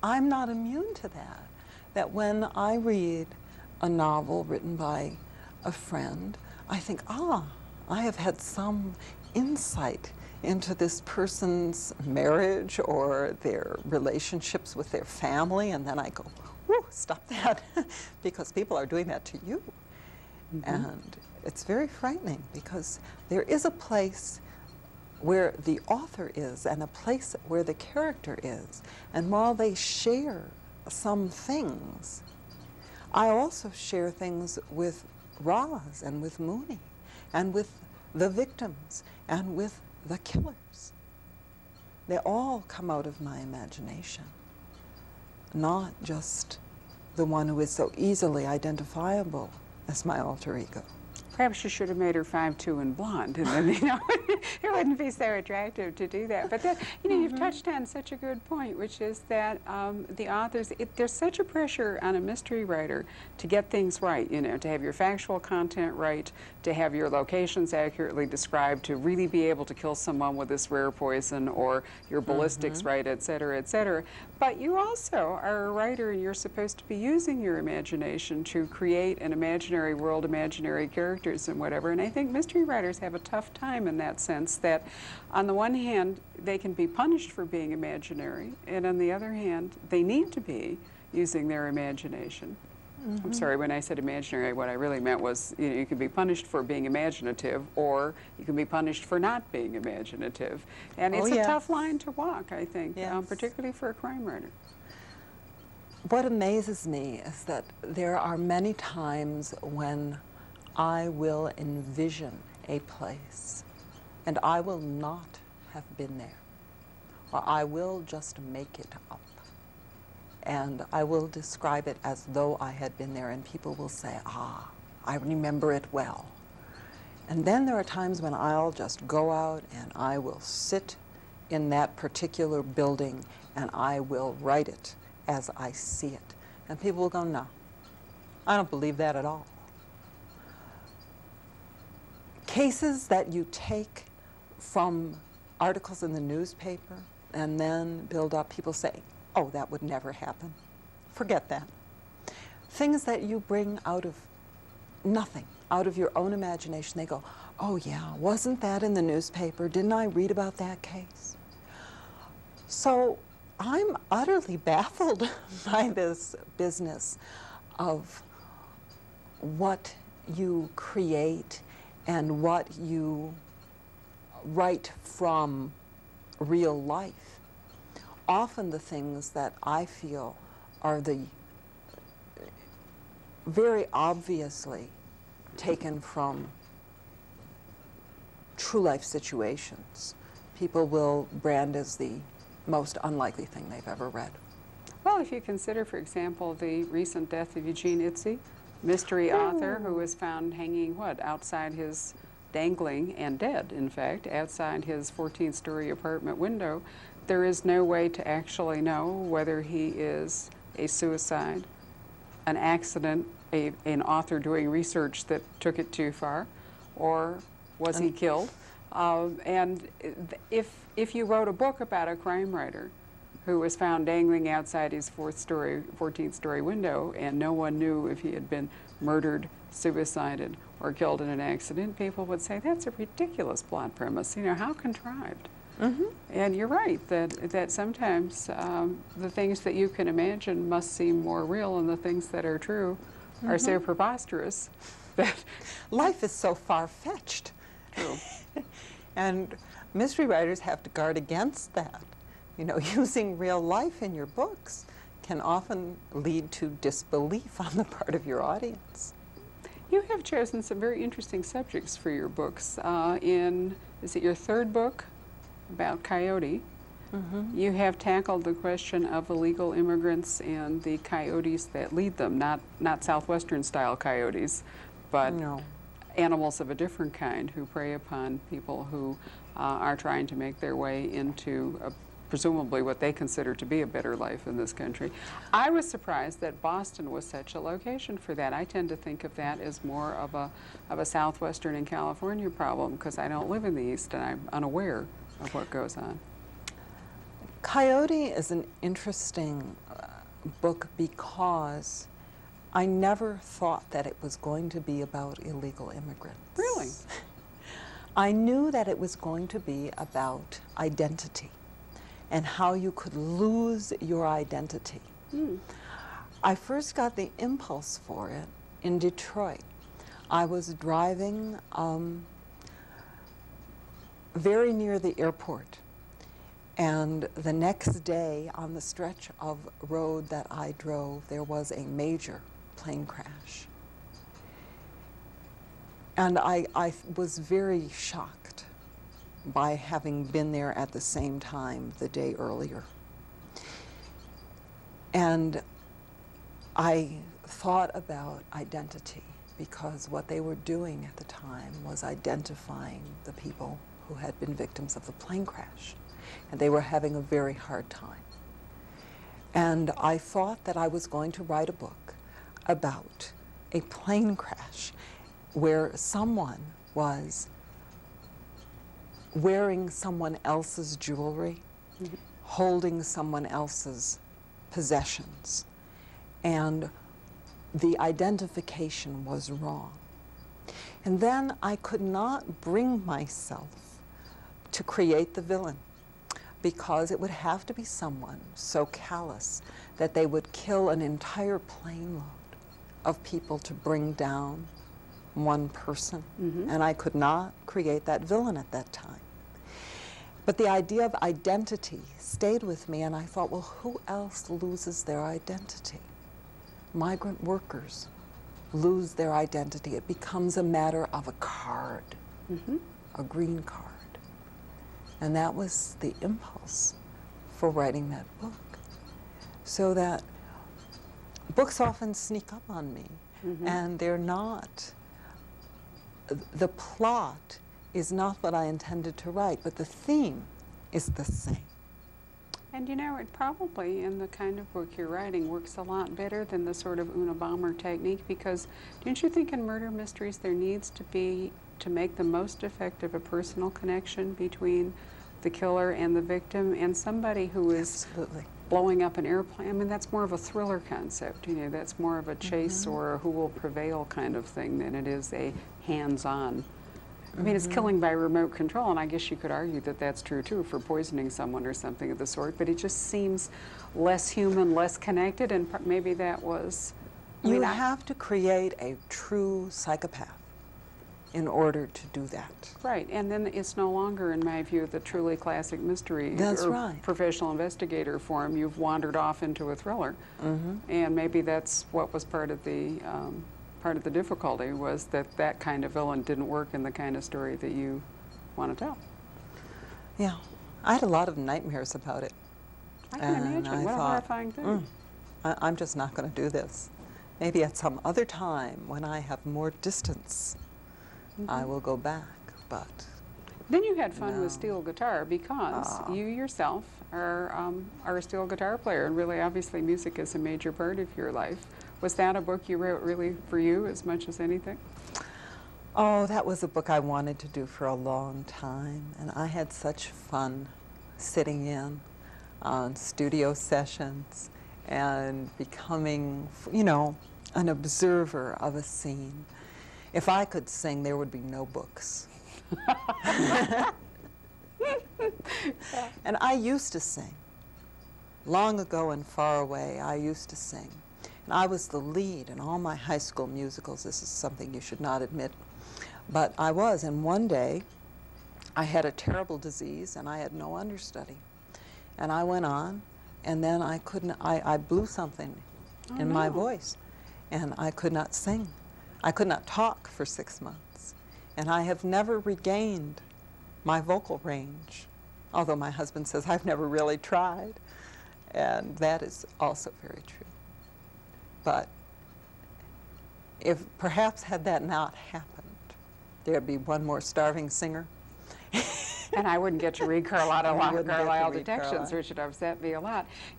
I'm not immune to that. That when I read a novel written by a friend, I think, I have had some insight into this person's marriage or their relationships with their family, and then I go, whoo, stop that, because people are doing that to you. And it's very frightening, because there is a place where the author is and a place where the character is. And while they share some things, I also share things with Roz and with Mooney and with the victims and with the killers. They all come out of my imagination, not just the one who is so easily identifiable as my alter ego. Perhaps you should have made her 5'2" and blonde, and then, you know, it wouldn't be so attractive to do that. But that, you know, you've touched on such a good point, which is that the authors, there's such a pressure on a mystery writer to get things right, you know, to have your factual content right, to have your locations accurately described, to really be able to kill someone with this rare poison, or your ballistics right, et cetera, et cetera. But you also are a writer, and you're supposed to be using your imagination to create an imaginary world, imaginary characters and whatever. And I think mystery writers have a tough time in that sense, that on the one hand, they can be punished for being imaginary, and on the other hand, they need to be using their imagination. I'm sorry, when I said imaginary, what I really meant was, you know, you can be punished for being imaginative, or you can be punished for not being imaginative. And it's a tough line to walk, I think, particularly for a crime writer. What amazes me is that there are many times when I will envision a place, and I will not have been there, or I will just make it up. And I will describe it as though I had been there, and people will say, I remember it well. And then there are times when I'll just go out and I will sit in that particular building and I will write it as I see it. And people will go, no, I don't believe that at all. Cases that you take from articles in the newspaper and then build up, people say, oh, that would never happen. Forget that. Things that you bring out of nothing, out of your own imagination, they go, oh yeah, wasn't that in the newspaper? Didn't I read about that case? So I'm utterly baffled by this business of what you create and what you write from real life. Often the things that I feel are the very obviously taken from true life situations. People will brand as the most unlikely thing they've ever read. Well, if you consider, for example, the recent death of Eugene Itze, mystery author who was found hanging, outside his, dangling and dead, in fact, outside his 14-story apartment window. There is no way to actually know whether he is a suicide, an accident, an author doing research that took it too far, or was he killed? And if you wrote a book about a crime writer who was found dangling outside his 14th-story window, and no one knew if he had been murdered, suicided, or killed in an accident, people would say, that's a ridiculous plot premise. You know, how contrived? And you're right, that sometimes the things that you can imagine must seem more real, and the things that are true are so preposterous that life is so far-fetched. True. And mystery writers have to guard against that. You know, using real life in your books can often lead to disbelief on the part of your audience. You have chosen some very interesting subjects for your books. Is it your third book about coyote? You have tackled the question of illegal immigrants and the coyotes that lead them, not Southwestern-style coyotes, but animals of a different kind who prey upon people who are trying to make their way into presumably what they consider to be a better life in this country. I was surprised that Boston was such a location for that. I tend to think of that as more of a Southwestern and California problem, because I don't live in the East and I'm unaware of what goes on. Coyote is an interesting book because I never thought that it was going to be about illegal immigrants. Really? I knew that it was going to be about identity and how you could lose your identity. I first got the impulse for it in Detroit. I was driving very near the airport, and the next day on the stretch of road that I drove, there was a major plane crash. And I was very shocked by having been there at the same time the day earlier. And I thought about identity, because what they were doing at the time was identifying the people who had been victims of the plane crash. And they were having a very hard time. And I thought that I was going to write a book about a plane crash where someone was wearing someone else's jewelry, holding someone else's possessions, and the identification was wrong. And then I could not bring myself to create the villain, because it would have to be someone so callous that they would kill an entire plane load of people to bring down one person. And I could not create that villain at that time. But the idea of identity stayed with me, and I thought, well, who else loses their identity? Migrant workers lose their identity. It becomes a matter of a card, a green card. And that was the impulse for writing that book. So that books often sneak up on me, and they're not, the plot is not what I intended to write, but the theme is the same. And you know, it probably, in the kind of book you're writing, works a lot better than the sort of Unabomber technique, because don't you think in murder mysteries there needs to be, to make the most effective, a personal connection between the killer and the victim, and somebody who is blowing up an airplane? I mean, that's more of a thriller concept, you know, that's more of a chase or a who will prevail kind of thing than it is a hands-on. I mean, it's killing by remote control, and I guess you could argue that that's true too for poisoning someone or something of the sort, but it just seems less human, less connected, and maybe that was... You have to create a true psychopath in order to do that. Right, and then it's no longer, in my view, the truly classic mystery or professional investigator form. You've wandered off into a thriller, and maybe that's what was part of the difficulty, was that that kind of villain didn't work in the kind of story that you want to tell. Yeah, I had a lot of nightmares about it. I can imagine. What a horrifying thing. I'm just not going to do this. Maybe at some other time when I have more distance, I will go back, but... Then you had fun with steel guitar, because you yourself are a steel guitar player, and really obviously music is a major part of your life. Was that a book you wrote really for you as much as anything? Oh, that was a book I wanted to do for a long time, and I had such fun sitting in on studio sessions and becoming, you know, an observer of a scene. If I could sing, there would be no books. And I used to sing. Long ago and far away, I used to sing. And I was the lead in all my high school musicals. This is something you should not admit, but I was. And one day, I had a terrible disease, and I had no understudy. And I went on, and then I blew something in my voice, and I could not sing. I could not talk for 6 months, and I have never regained my vocal range, although my husband says I've never really tried, and that is also very true. But if perhaps had that not happened, there'd be one more starving singer. And I wouldn't get to read Carlisle Detections, which would upset me a lot.